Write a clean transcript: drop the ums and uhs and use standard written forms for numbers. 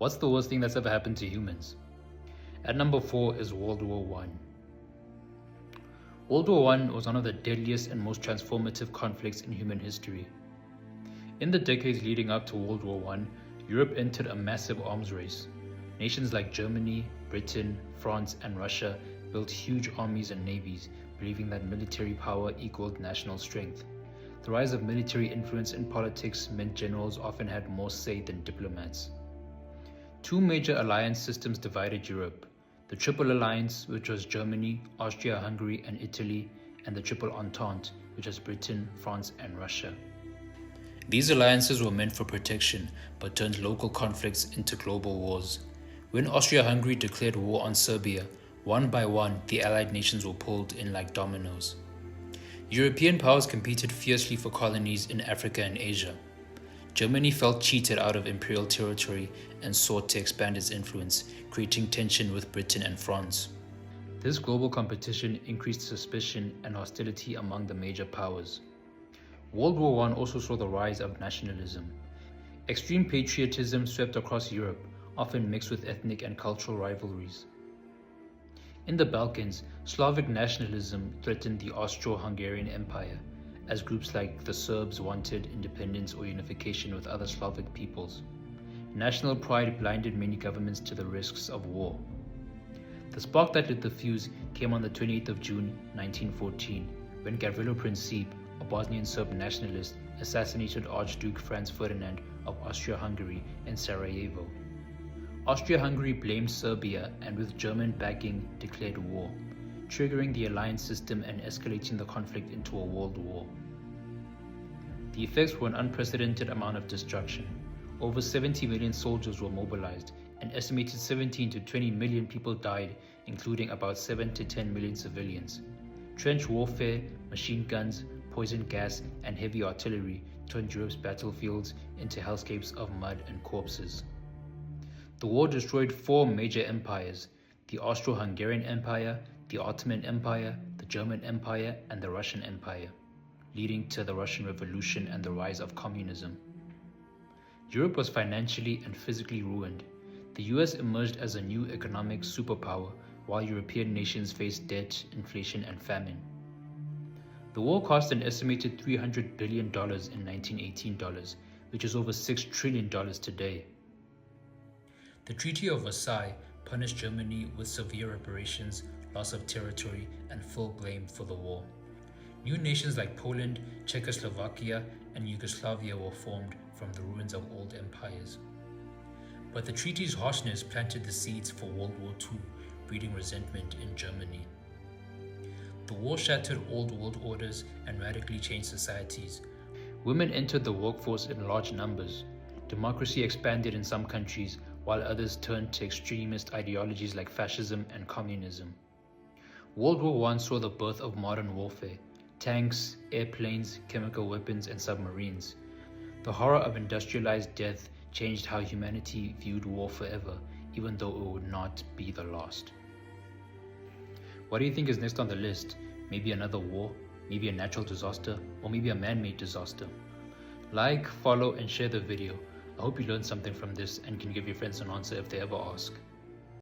What's the worst thing that's ever happened to humans? At number 4 is World War I. World War I was one of the deadliest and most transformative conflicts in human history. In the decades leading up to World War I, Europe entered a massive arms race. Nations like Germany, Britain, France, and Russia built huge armies and navies, believing that military power equaled national strength. The rise of military influence in politics meant generals often had more say than diplomats. Two major alliance systems divided Europe: the Triple Alliance, which was Germany, Austria-Hungary, and Italy, and the Triple Entente, which was Britain, France, and Russia. These alliances were meant for protection, but turned local conflicts into global wars. When Austria-Hungary declared war on Serbia, one by one, the Allied nations were pulled in like dominoes. European powers competed fiercely for colonies in Africa and Asia. Germany felt cheated out of imperial territory and sought to expand its influence, creating tension with Britain and France. This global competition increased suspicion and hostility among the major powers. World War I also saw the rise of nationalism. Extreme patriotism swept across Europe, often mixed with ethnic and cultural rivalries. In the Balkans, Slavic nationalism threatened the Austro-Hungarian Empire, as groups like the Serbs wanted independence or unification with other Slavic peoples. National pride blinded many governments to the risks of war. The spark that lit the fuse came on the 28th of June 1914, when Gavrilo Princip, a Bosnian Serb nationalist, assassinated Archduke Franz Ferdinand of Austria-Hungary in Sarajevo. Austria-Hungary blamed Serbia and, with German backing, declared war, triggering the alliance system and escalating the conflict into a world war. The effects were an unprecedented amount of destruction. Over 70 million soldiers were mobilized. An estimated 17 to 20 million people died, including about 7 to 10 million civilians. Trench warfare, machine guns, poison gas, and heavy artillery turned Europe's battlefields into hellscapes of mud and corpses. The war destroyed four major empires: the Austro-Hungarian Empire, the Ottoman Empire, the German Empire, and the Russian Empire, leading to the Russian Revolution and the rise of communism. Europe was financially and physically ruined. The US emerged as a new economic superpower, while European nations faced debt, inflation, and famine. The war cost an estimated $300 billion in 1918 dollars, which is over $6 trillion today. The Treaty of Versailles punished Germany with severe reparations, loss of territory, and full blame for the war. New nations like Poland, Czechoslovakia, and Yugoslavia were formed from the ruins of old empires. But the treaty's harshness planted the seeds for World War II, breeding resentment in Germany. The war shattered old world orders and radically changed societies. Women entered the workforce in large numbers. Democracy expanded in some countries, while others turned to extremist ideologies like fascism and communism. World War I saw the birth of modern warfare: tanks, airplanes, chemical weapons, and submarines. The horror of industrialized death changed how humanity viewed war forever, even though it would not be the last. What do you think is next on the list? Maybe another war, maybe a natural disaster, or maybe a man-made disaster? Like, follow, and share the video. I hope you learned something from this and can give your friends an answer if they ever ask.